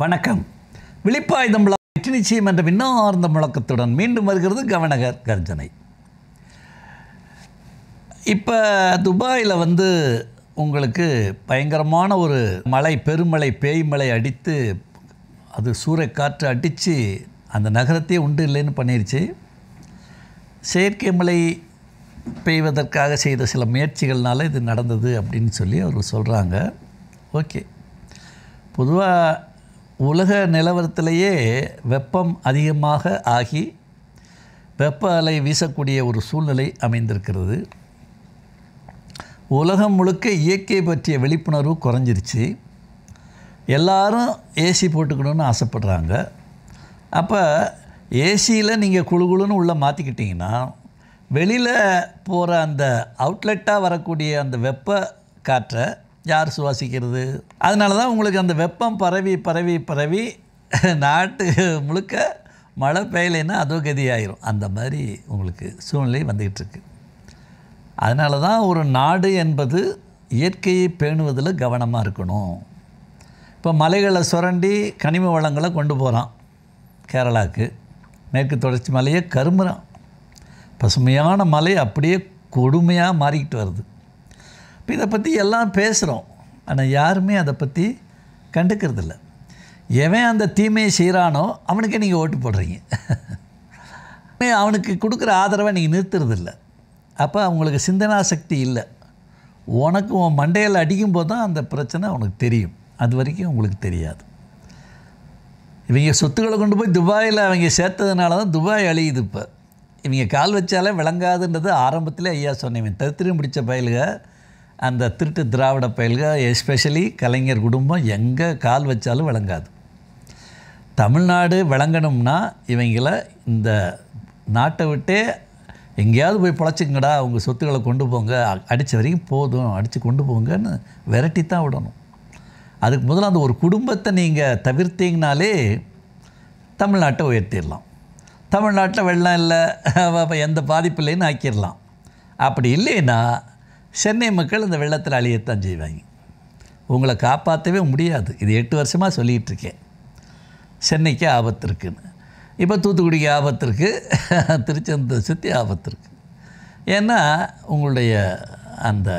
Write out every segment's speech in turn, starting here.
வணக்கம். விழிப்பாயுதம் வெற்றி நிச்சயம் என்ற விண்ணார்ந்த முழக்கத்துடன் மீண்டும் வருகிறது கவனகர் கர்ஜனை. இப்போ துபாயில் உங்களுக்கு பயங்கரமான ஒரு மழை, பெருமழை, பேய்மழை அடித்து அது சூறைக்காற்று அடித்து அந்த நகரத்தையே உண்டு இல்லைன்னு பண்ணிருச்சு. செயற்கை மழை பெய்வதற்காக செய்த சில முயற்சிகள்னால இது நடந்தது அப்படின்னு சொல்லி அவர் சொல்கிறாங்க. ஓகே, பொதுவாக உலக நிலவரத்திலேயே வெப்பம் அதிகமாக ஆகி வெப்ப அலை வீசக்கூடிய ஒரு சூழ்நிலை அமைந்திருக்கிறது. உலகம் முழுக்க இயற்கை பற்றிய விழிப்புணர்வு குறைஞ்சிருச்சு. எல்லாரும் ஏசி போட்டுக்கணும்னு ஆசைப்படுறாங்க. அப்போ ஏசியில் நீங்கள் குழுன்னு உள்ளே மாற்றிக்கிட்டிங்கன்னா வெளியில் போகிற அந்த அவுட்லெட்டாக வரக்கூடிய அந்த வெப்ப காற்றை யார் சுவாசிக்கிறது? அதனால தான் உங்களுக்கு அந்த வெப்பம் பரவி பரவி பரவி நாட்டு முழுக்க மழை பெய்யலைன்னா அதோ கதியாயிரும். அந்த மாதிரி உங்களுக்கு சூழ்நிலை வந்துக்கிட்டு இருக்கு. அதனால தான் ஒரு நாடு என்பது இயற்கையை பேணுவதில் கவனமாக இருக்கணும். இப்போ மலைகளை சுரண்டி கனிம வளங்களை கொண்டு போகிறான் கேரளாவுக்கு. மேற்கு தொடர்ச்சி மலையை கருமுறான். பசுமையான மலை அப்படியே கொடுமையாக மாறிக்கிட்டு வருது. இப்போ இதை பற்றி எல்லாம் பேசுகிறோம், ஆனால் யாருமே அதை பற்றி கண்டுக்கிறதில்ல. எவன் அந்த தீமையை செய்கிறானோ அவனுக்கே நீங்கள் ஓட்டு போடுறீங்க. அவனுக்கு கொடுக்குற ஆதரவை நீங்கள் நிறுத்துறதில்ல. அப்போ அவங்களுக்கு சிந்தனா சக்தி இல்லை. உனக்கு உன் மண்டையில் அடிக்கும்போது தான் அந்த பிரச்சனை உனக்கு தெரியும். அது வரைக்கும் உங்களுக்கு தெரியாது. இவங்க சொத்துக்களை கொண்டு போய் துபாயில் அவங்க சேர்த்ததுனால தான் துபாய் அழியுது. இப்போ இவங்க கால் வச்சாலே விளங்காதுன்றது ஆரம்பத்தில் ஐயா சொன்னேன். தரித்திரம் பிடிச்ச பயலுக, அந்த திருட்டு திராவிட பயல்க, எஸ்பெஷலி கலைஞர் குடும்பம் எங்கே கால் வச்சாலும் விளங்காது. தமிழ்நாடு விளங்கணும்னா இவங்களை இந்த நாட்டை விட்டே எங்கேயாவது போய் பொழைச்சிங்கடா, உங்கள் சொத்துக்களை கொண்டு போங்க, அடித்த வரைக்கும் போதும், அடித்து கொண்டு போங்கன்னு விரட்டி தான் விடணும். அதுக்கு முதல்ல அந்த ஒரு குடும்பத்தை நீங்கள் தவிர்த்தீங்கனாலே தமிழ்நாட்டை உயர்த்திடலாம். தமிழ்நாட்டில் வெள்ளம் இல்லை, எந்த பாதிப்பு இல்லைன்னு ஆக்கிடலாம். அப்படி இல்லைன்னா சென்னை மக்கள் இந்த வெள்ளத்தில் அழியத்தான் செய்வாங்க. உங்களை காப்பாற்றவே முடியாது. இது 8 வருஷமாக சொல்லிகிட்டு இருக்கேன். சென்னைக்கு ஆபத்து இருக்குன்னு. இப்போ தூத்துக்குடிக்கு ஆபத்து இருக்குது, திருச்செந்தூர் சுற்றி ஆபத்து இருக்குது. ஏன்னா உங்களுடைய அந்த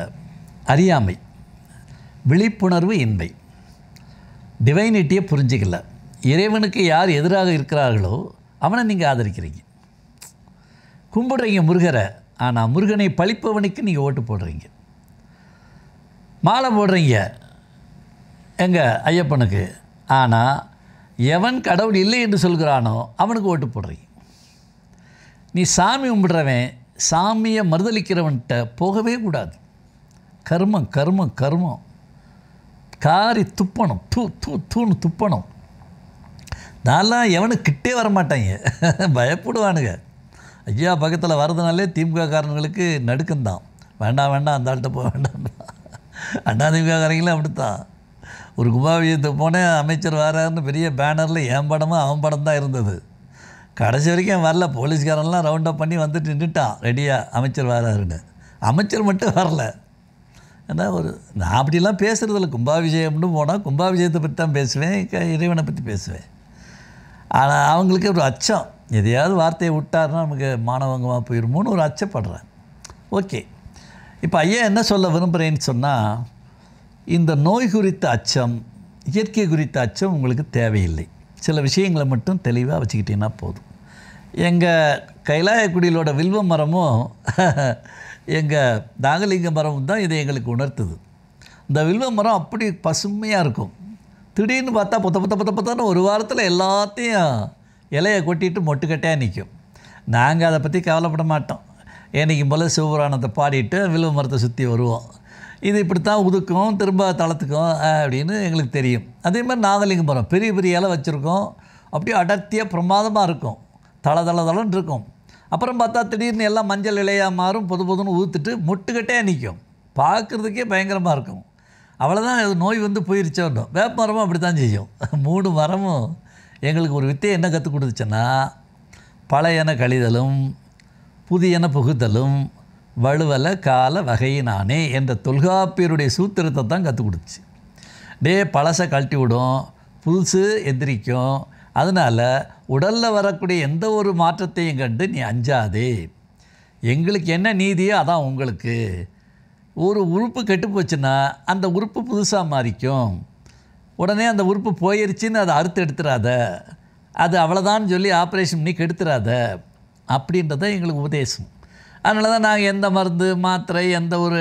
அறியாமை, விழிப்புணர்வு இன்மை, டிவைனிட்டியை புரிஞ்சிக்கல. இறைவனுக்கு யார் எதிராக இருக்கிறார்களோ அவனை நீங்கள் ஆதரிக்கிறீங்க, கும்பிடுறீங்க முருகரை. ஆனால் முருகனை பழிப்பவனுக்கு நீங்கள் ஓட்டு போடுறீங்க. மாலை போடுறீங்க எங்கள் ஐயப்பனுக்கு. ஆனால் எவன் கடவுள் இல்லை என்று சொல்கிறானோ அவனுக்கு ஓட்டு போடுறீங்க. நீ சாமி கும்பிடுறவன், சாமியை மறுதளிக்கிறவன்கிட்ட போகவே கூடாது. கர்மம் கர்மம் கர்மம் காரி துப்பணும், தூன்னு துப்பணும். நான்லாம் எவனுக்கிட்டே வரமாட்டாங்க, பயப்படுவானுங்க. ஐயா பக்கத்தில் வரதுனாலே திமுக காரங்களுக்கு நடுக்கம்தான். வேண்டாம் வேண்டாம், அந்த ஆள்கிட்ட போக வேண்டாம். அண்ணா திமுக காரங்களும் அப்படித்தான். ஒரு கும்பாபிஷேகத்துக்கு போனேன், அமைச்சர் வராருன்னு பெரிய பேனரில் என் படமும் அவன் படம் தான் இருந்தது. கடைசி வரைக்கும் வரல. போலீஸ்காரன்லாம் ரவுண்டப் பண்ணி வந்துட்டு நின்றுட்டான் ரெடியாக, அமைச்சர் வராருன்னு. அமைச்சர் மட்டும் வரல. ஏன்னா நான் அப்படிலாம் பேசுகிறதில்ல. கும்பாபிஷேகம்னு போனால் கும்பாபிஷேகத்தை பற்றி தான் பேசுவேன், இறைவனை பற்றி பேசுவேன். ஆனால் அவங்களுக்கு ஒரு அச்சம், எதையாவது வார்த்தையை விட்டார்னா நமக்கு மானவங்கமாக போயிடுமோன்னு ஒரு அச்சப்படுறேன். ஓகே, இப்போ ஐயா என்ன சொல்ல விரும்புகிறேன்னு சொன்னால், இந்த நோய் குறித்த அச்சம், இயற்கை குறித்த அச்சம் உங்களுக்கு தேவையில்லை. சில விஷயங்களை மட்டும் தெளிவாக வச்சுக்கிட்டிங்கன்னா போதும். எங்கள் கைலாயக்குடியிலோட வில்வ மரமும் எங்கள் நாகலிங்க மரமும் தான் இதை எங்களுக்கு உணர்த்துது. இந்த வில்வ மரம் அப்படி பசுமையாக இருக்கும். திடீர்னு பார்த்தா பொத்தான்னு ஒரு வாரத்தில் எல்லாத்தையும் இலையை கொட்டிட்டு மொட்டுக்கட்டையாக நிற்கும். நாங்கள் அதை பற்றி கவலைப்பட மாட்டோம். என்றைக்கும் போல் சிவபுராணத்தை பாடிட்டு வில்வ மரத்தை சுற்றி வருவோம். இது இப்படித்தான் உதுக்கும், திரும்ப தளத்துக்கும் அப்படின்னு எங்களுக்கு தெரியும். அதே மாதிரி நாகலிங்க மரம் பெரிய பெரிய இலை வச்சுருக்கோம், அப்படியே அடர்த்தியாக பிரமாதமாக இருக்கும், தளன்னு இருக்கும். அப்புறம் பார்த்தா திடீர்னு எல்லாம் மஞ்சள் இலையாக மாறும், பொதுன்னு ஊற்றுட்டு மொட்டுக்கட்டையாக நிற்கும். பார்க்குறதுக்கே பயங்கரமாக இருக்கும். அவ்வளோதான், அது நோய் போயிருச்சோன்னு. வேப்ப மரமும் அப்படி தான் செய்யும். 3 மரமும் எங்களுக்கு ஒரு வித்தையை என்ன கற்றுக் கொடுத்துச்சுன்னா, பழையன கழிதலும் புதியன புகுதலும் வலுவல கால வகையினானே என்ற தொல்காப்பியருடைய சூத்திரத்தை தான் கற்றுக் கொடுத்துச்சு. பழசை கழட்டி விடும், புதுசு எந்திரிக்கும். அதனால் உடலில் வரக்கூடிய எந்த ஒரு மாற்றத்தையும் கண்டு நீ அஞ்சாதே. எங்களுக்கு என்ன நீதியோ அதான் உங்களுக்கு. ஒரு உறுப்பு கெட்டு போச்சுன்னா அந்த உறுப்பு புதுசாக மாறிக்கும். உடனே அந்த உறுப்பு போயிடுச்சின்னு அதை அறுத்து எடுத்துடாத, அது அவ்வளோதான் சொல்லி ஆப்ரேஷன் பண்ணி கெடுத்துடாத அப்படின்றத எங்களுக்கு உபதேசம். அதனால தான் நாங்கள் எந்த மருந்து மாத்திரை எந்த ஒரு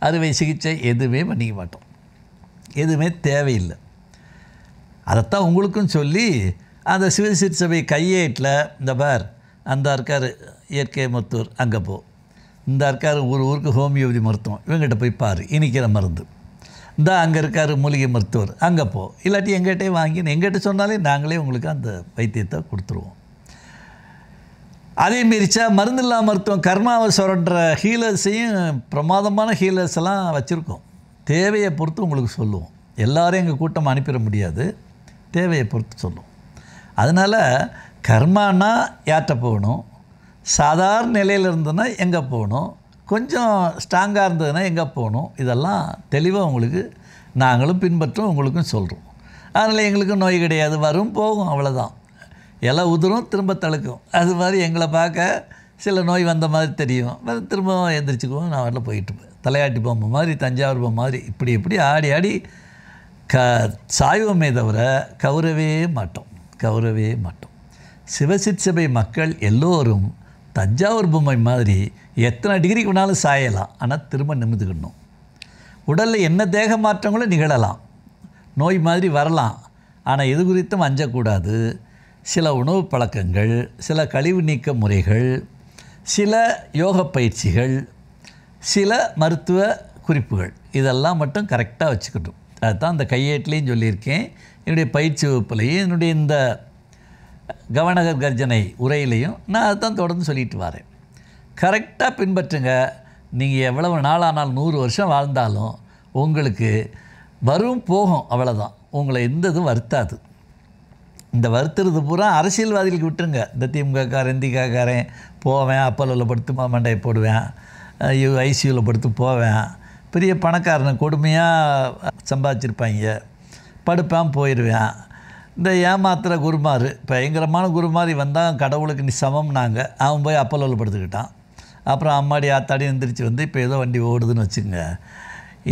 அறுவை சிகிச்சை எதுவுமே பண்ணிக்க மாட்டோம். எதுவுமே தேவையில்லை. அதைத்தான் உங்களுக்கும் சொல்லி அந்த சிவசிற் சபை கையேட்டில் இந்த பார் அந்த இருக்கார் இயற்கை மருத்துவர் அங்கே போ, இந்த இருக்கார் ஒரு ஊருக்கு ஹோமியோபதி மருத்துவம் இவங்ககிட்ட போய் பாரு இனிக்கிற மருந்து, இந்த அங்கே இருக்கார் மூலிகை மருத்துவர் அங்கே போ, இல்லாட்டி எங்கிட்டே வாங்கி எங்கிட்ட சொன்னாலே நாங்களே உங்களுக்கு அந்த வைத்தியத்தை கொடுத்துருவோம். அதே மாரிச்சா மருந்தில்லா மருத்துவம் கர்மாவை சுரண்ட ஹீலர்ஸையும் பிரமாதமான ஹீலர்ஸ் எல்லாம் வச்சுருக்கோம். தேவையை பொறுத்து உங்களுக்கு சொல்லுவோம். எல்லோரும் எங்கள் கூட்டம் அனுப்பிட முடியாது, தேவையை பொறுத்து சொல்லுவோம். அதனால் கர்மானா யார்கிட்ட போகணும், சாதாரண நிலையில் இருந்ததுன்னா எங்கே போகணும், கொஞ்சம் ஸ்ட்ராங்காக இருந்ததுன்னா எங்கே போகணும், இதெல்லாம் தெளிவாக உங்களுக்கு நாங்களும் பின்பற்றோம், உங்களுக்கும் சொல்கிறோம். அதனால் எங்களுக்கு நோய் கிடையாது, வரும் போகும் அவ்வளோதான். எல்லாம் உதிரும் திரும்ப தழுக்கும். அது மாதிரி எங்களை பார்க்க சில நோய் வந்த மாதிரி தெரியும், திரும்ப எந்திரிச்சுக்குவோம். நான் வரல போயிட்டுருப்பேன். தலையாட்டி பொம்மை மாதிரி தஞ்சாவூர் பொம்மை மாதிரி இப்படி ஆடி ஆடி சாய்வமே தவிர கௌரவே மாட்டோம். சிவசிற் சபை மக்கள் எல்லோரும் தஞ்சாவூர் பொம்மை மாதிரி எத்தனை டிகிரிக்கு வேணாலும் சாயலாம், ஆனால் திரும்ப நிமிந்துக்கணும். உடலில் என்ன தேக மாற்றங்களும் நிகழலாம், நோய் மாதிரி வரலாம், ஆனால் எது குறித்தும் அஞ்சக்கூடாது. சில உணவு பழக்கங்கள், சில கழிவு நீக்க முறைகள், சில யோக பயிற்சிகள், சில மருத்துவ குறிப்புகள் இதெல்லாம் மட்டும் கரெக்டாக வச்சுக்கட்டும். அதுதான் அந்த கையேட்டிலையும் சொல்லியிருக்கேன், என்னுடைய பயிற்சி வகுப்புலையும் என்னுடைய இந்த கவனகர் கர்ஜனை உரையிலையும் நான் அதுதான் தொடர்ந்து சொல்லிட்டு வரேன். கரெக்டாக பின்பற்றுங்க. நீங்கள் எவ்வளவு நாளானாலும் 100 வருஷம் வாழ்ந்தாலும் உங்களுக்கு வரும் போகும், அவ்வளோதான். உங்களை எந்த இதுவும் வருத்தாது. இந்த வருத்துறது பூரா அரசியல்வாதிகளுக்கு விட்டுருங்க. இந்த திமுகக்காரன் திகாக்காரன் போவேன், அப்பலோவில் படுத்து மண்டையை போடுவேன், ஐசியூவில் படுத்து போவேன், பெரிய பணக்காரனை கொடுமையாக சம்பாதிச்சிருப்பாங்க, படுப்பேன் போயிடுவேன். இந்த ஏமாத்துகிற குருமார், பயங்கரமான குருமாரி வந்தால் கடவுளுக்கு நீ சமம்னாங்க, அவன் போய் அப்பலோவில் படுத்துக்கிட்டான். அப்புறம் அம்மாடி ஆத்தாடி எந்திரிச்சு வந்து இப்போ ஏதோ வண்டி ஓடுதுன்னு வச்சுங்க.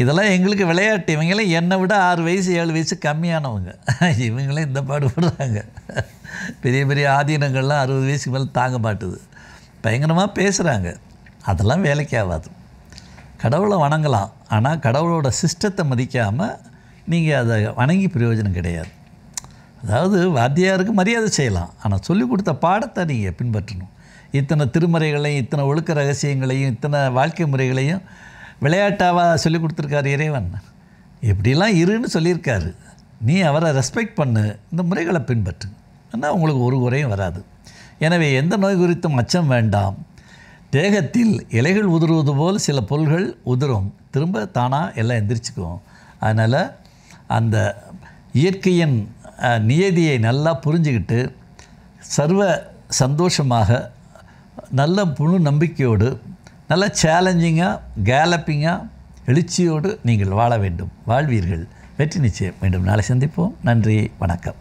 இதெல்லாம் எங்களுக்கு விளையாட்டு. இவங்களாம் என்னை விட 6 வயசு 7 வயசு கம்மியானவங்க, இவங்களே இந்த பாடுபடுறாங்க. பெரிய பெரிய ஆதீனங்கள்லாம் 60 வயசுக்கு மேலே தாங்க மாட்டுது, பயங்கரமாக பேசுகிறாங்க. அதெல்லாம் வேலைக்கு ஆகாது. கடவுளை வணங்கலாம், ஆனால் கடவுளோட சிஸ்டத்தை மதிக்காமல் நீங்கள் அதை வணங்கி பிரயோஜனம் கிடையாது. அதாவது வாத்தியாருக்கு மரியாதை செய்யலாம், ஆனால் சொல்லிக் கொடுத்த பாடத்தை நீங்கள் பின்பற்றணும். இத்தனை திருமறைகளையும் இத்தனை ஒழுக்க ரகசியங்களையும் இத்தனை வாழ்க்கை முறைகளையும் விளையாட்டாக சொல்லி கொடுத்துருக்காரு இறைவன். எப்படிலாம் இருன்னு சொல்லியிருக்காரு. நீ அவரை ரெஸ்பெக்ட் பண்ணு, இந்த முறைகளை பின்பற்று, ஆனால் உங்களுக்கு ஒரு குறையும் வராது. எனவே எந்த நோய் குறித்தும் அச்சம் வேண்டாம். தேகத்தில் இலைகள் உதிர்வது போல் சில பொருள்கள் உதிரும், திரும்ப தானாக எல்லாம் எந்திரிச்சுக்குவோம். அதனால் அந்த இயற்கையின் நியதியை நல்லா புரிஞ்சுக்கிட்டு சர்வ சந்தோஷமாக நல்ல முழு நம்பிக்கையோடு நல்ல சேலஞ்சிங்காக கேலப்பிங்காக எழுச்சியோடு நீங்கள் வாழ வேண்டும். வாழ்வீர்கள், வெற்றி நிச்சயம். மீண்டும் நாளை சந்திப்போம். நன்றி, வணக்கம்.